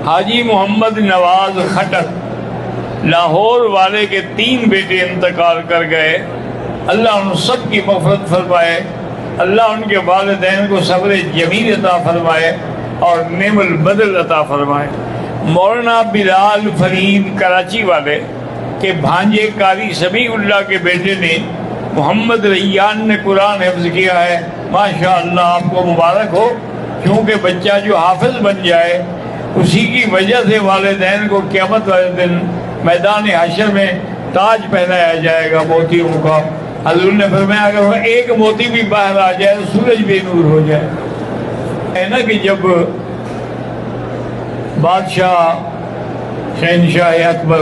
حاجی محمد نواز کھٹر لاہور والے کے 3 بیٹے انتقال کر گئے، اللہ ان سب کی مغفرت فرمائے، اللہ ان کے والدین کو صبر جمیل عطا فرمائے اور نعم البدل عطا فرمائے۔ مولانا بلال فرید کراچی والے کے بھانجے قاری سمیع اللہ کے بیٹے نے محمد ریان نے قرآن حفظ کیا ہے، ماشاءاللہ آپ کو مبارک ہو، کیونکہ بچہ جو حافظ بن جائے اسی کی وجہ سے والدین کو قیامت والے دن میدان حشر میں تاج پہنایا جائے گا موتیوں کا۔ حضور نے فرمایا اگر وہ ایک موتی بھی باہر آ جائے تو سورج بے نور ہو جائے۔ ہے نا کہ جب بادشاہ شہنشاہ اکبر،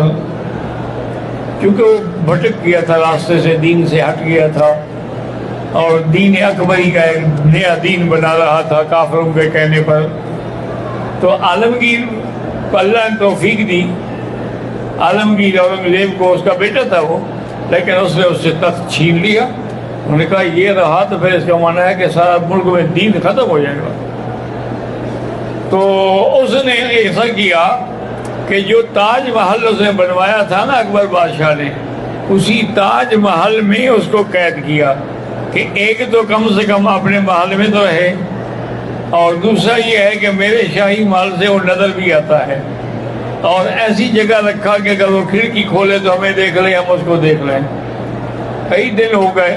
کیونکہ وہ بھٹک گیا تھا راستے سے، دین سے ہٹ گیا تھا اور دین اکبری کا ایک نیا دین بنا رہا تھا کافروں کے کہنے پر، تو عالمگیر کو اللہ نے توفیق دی۔ عالمگیر اورنگزیب کو اس کا بیٹا تھا وہ، لیکن اس نے اس سے تخت چھین لیا۔ انہوں نے کہا یہ رہا تو پھر اس کا معنی ہے کہ سارا ملک میں دین ختم ہو جائے گا۔ تو اس نے ایسا کیا کہ جو تاج محل اس نے بنوایا تھا نا اکبر بادشاہ نے، اسی تاج محل میں اس کو قید کیا کہ ایک تو کم سے کم اپنے محل میں تو رہے، اور دوسرا یہ ہے کہ میرے شاہی محل سے وہ نظر بھی آتا ہے، اور ایسی جگہ رکھا کہ اگر وہ کھڑکی کھولے تو ہمیں دیکھ لیں، ہم اس کو دیکھ لیں۔ کئی دن ہو گئے،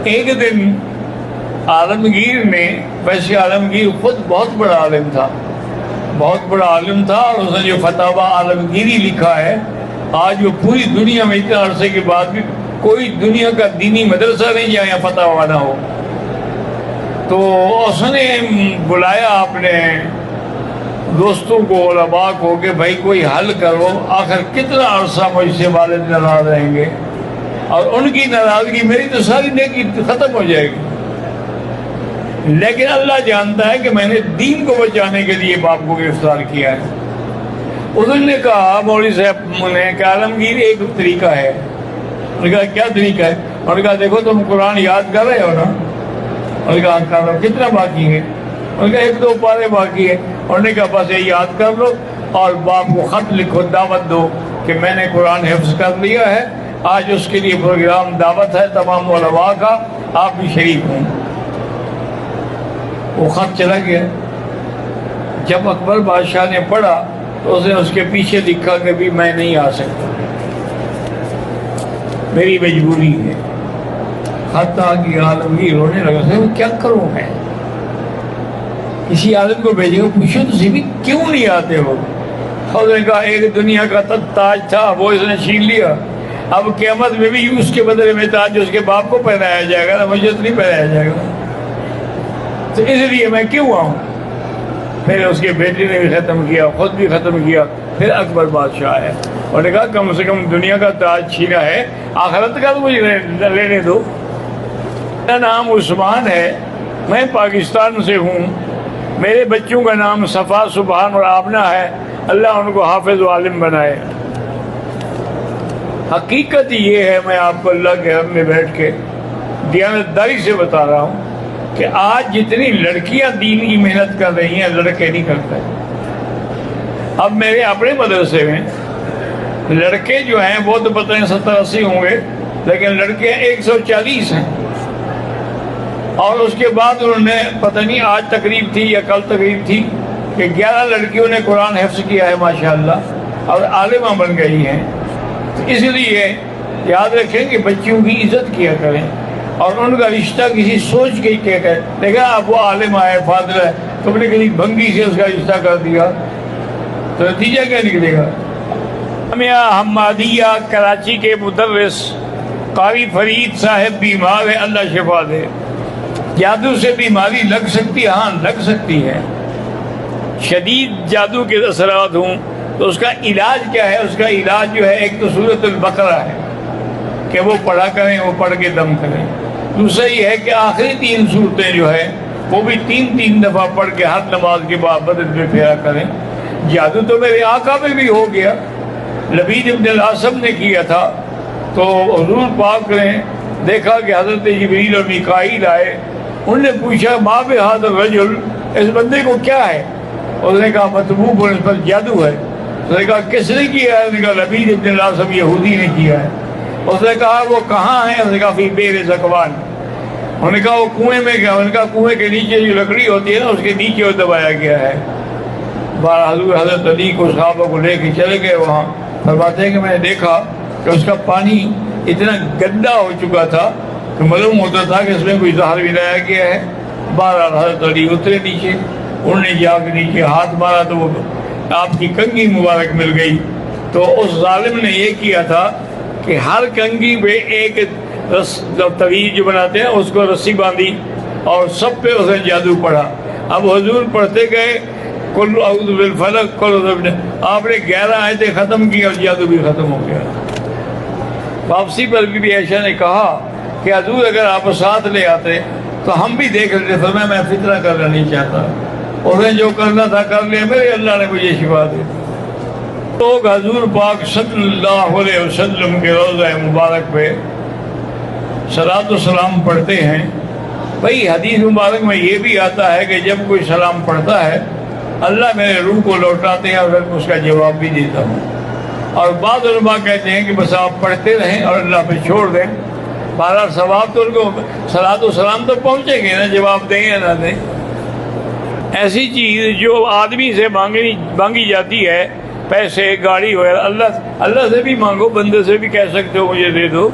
ایک دن عالمگیر نے، ویسے عالمگیر خود بہت بڑا عالم تھا، بہت بڑا عالم تھا، اور اس نے جو فتاوی عالمگیری لکھا ہے، آج وہ پوری دنیا میں اتنے عرصے کے بعد بھی کوئی دنیا کا دینی مدرسہ نہیں جہاں یہاں فتاوی نہ ہو۔ تو اس نے بلایا اپنے دوستوں کو، علماء کو، کہ بھائی کوئی حل کرو، آخر کتنا عرصہ مجھ سے والد ناراض رہیں گے، اور ان کی ناراضگی میری تو ساری نیکی ختم ہو جائے گی۔ لیکن اللہ جانتا ہے کہ میں نے دین کو بچانے کے لیے باپ کو گرفتار کیا ہے۔ انہوں نے کہا مولوی صاحب نے کہ عالمگیر ایک طریقہ ہے۔ انہوں نے کہا کیا طریقہ ہے؟ انہوں نے کہا دیکھو تم قرآن یاد کر رہے ہو نا؟ انہوں نے کہا کر رہا ہوں۔ کتنا باقی ہے؟ انہوں نے کہا 1-2 پارے باقی ہے۔ انہوں نے کہا بس یہ یاد کر لو اور باپ کو خط لکھو، دعوت دو کہ میں نے قرآن حفظ کر لیا ہے، آج اس کے لیے پروگرام دعوت ہے تمام علماء کا، آپ بھی شریک ہوں۔ وہ خط چلا گیا۔ جب اکبر بادشاہ نے پڑھا تو اس نے اس کے پیچھے لکھا کہ بھی میں نہیں آ سکتا، میری مجبوری ہے۔ خط آ گیا، عالمگیر رونے لگا، کیا کروں میں؟ کسی عالم کو بھیجے گا، پوچھو تو صحیح کیوں نہیں آتے ہو؟ اور اس نے کہا ایک دنیا کا تاج تھا وہ اس نے چھین لیا، اب قیامت میں بھی اس کے بدلے میں تاج اس کے باپ کو پہنایا جائے گا، مجھے تو نہیں پہنایا جائے گا، تو اس لیے میں کیوں آؤں؟ پھر اس کے بیٹے نے بھی ختم کیا، خود بھی ختم کیا، پھر اکبر بادشاہ آیا اور نے کہا کم سے کم دنیا کا تاج چھینا ہے، آخرت کا تو مجھے لینے دو۔ میرا نام عثمان ہے، میں پاکستان سے ہوں، میرے بچوں کا نام صفا، سبحان اور آمنہ ہے، اللہ ان کو حافظ و عالم بنائے۔ حقیقت یہ ہے، میں آپ کو اللہ کے گھر میں بیٹھ کے دیانتداری سے بتا رہا ہوں کہ آج جتنی لڑکیاں دین کی محنت کر رہی ہیں لڑکے نہیں کرتے۔ اب میرے اپنے مدرسے میں لڑکے جو ہیں وہ تو پتہ نہیں 70-80 ہوں گے، لیکن لڑکیاں 140 ہیں، اور اس کے بعد انہوں نے پتہ نہیں آج تقریب تھی یا کل تقریب تھی کہ 11 لڑکیوں نے قرآن حفظ کیا ہے ماشاءاللہ، اور عالمہ بن گئی ہیں۔ تو اس لیے یاد رکھیں کہ بچیوں کی عزت کیا کریں، اور ان کا رشتہ کسی سوچ کے ہی کیا کریں۔ دیکھا اب وہ عالم ہے، فاضل ہے، تم نے کسی بھنگی سے اس کا رشتہ کر دیا تو نتیجہ کیا نکلے گا؟ جامعہ حمادیہ کراچی کے مدرس قاری فرید صاحب بیمار ہے، اللہ شفا دے۔ جادو سے بیماری لگ سکتی ہے؟ ہاں لگ سکتی ہے، شدید جادو کے اثرات ہوں تو اس کا علاج کیا ہے؟ اس کا علاج جو ہے ایک تو سورۃ البقرہ ہے کہ وہ پڑھا کریں، وہ پڑھ کے دم کریں۔ دوسرا یہ ہے کہ آخری 3 صورتیں جو ہے وہ بھی 3 دفعہ پڑھ کے ہر نماز کے بعد بدن میں پھیرا کریں۔ جادو تو میرے آقا میں بھی ہو گیا، لبید ابن الاسم نے کیا تھا، تو حضور پاک نے دیکھا کہ حضرت جبریل اور میکائیل آئے، انہوں نے پوچھا ما بہذا الرجل، اس بندے کو کیا ہے؟ اس نے کہا مطبوع پر اس پر جادو ہے. اس نے کہا کس نے کیا ہے؟ اس نے کہا لبید ابن الاسم یہودی نے کیا ہے. اس نے کہا وہ کہاں ہے؟ اس نے کہا فی بئر ذکوان. انہوں نے کہا وہ کنویں میں گیا. انہوں نے کہا کنویں کے نیچے جو لکڑی ہوتی ہے نا اس کے نیچے وہ دبایا گیا ہے. حضور حضرت علی کو صحابہ کو لے کے چلے گئے وہاں. فرماتے ہیں کہ میں نے دیکھا کہ اس کا پانی اتنا گندا ہو چکا تھا کہ معلوم ہوتا تھا کہ اس میں کوئی زہر ملایا گیا ہے. بہرحال حضرت علی اترے نیچے. انہوں نے جا کے نیچے ہاتھ مارا تو وہ آپ کی کنگھی مبارک مل گئی. تو اس ظالم نے یہ کیا تھا کہ ہر کنگھی پہ ایک طویل جو بناتے ہیں اس کو رسی باندھی اور سب پہ اس نے جادو پڑھا. اب حضور پڑھتے گئے کل اعوذ بالفلق کل اعوذ آپ نے 11 آیتیں ختم کی اور جادو بھی ختم ہو گیا. واپسی پر بھی عائشہ نے کہا کہ حضور اگر آپ ساتھ لے آتے تو ہم بھی دیکھ لیتے. فرمایا میں فتنہ کرنا نہیں چاہتا. اس نے جو کرنا تھا کر لیا. میرے اللہ نے مجھے شفا دی. لوگ حضور پاک صلی اللہ علیہ وسلم کے روضہ مبارک پہ صلاۃ و سلام پڑھتے ہیں. بھائی حدیث مبارک میں یہ بھی آتا ہے کہ جب کوئی سلام پڑھتا ہے اللہ میرے روح کو لوٹاتے ہیں اور میں اس کا جواب بھی دیتا ہوں. اور بعض علماء کہتے ہیں کہ بس آپ پڑھتے رہیں اور اللہ پہ چھوڑ دیں. بہرحال ثواب تو ان کو صلاۃ و سلام تو پہنچے گے نا, جواب دیں یا نہ دیں. ایسی چیز جو آدمی سے مانگی جاتی ہے, پیسے گاڑی وغیرہ, اللہ سے بھی مانگو, بندے سے بھی کہہ سکتے ہو مجھے دے دو.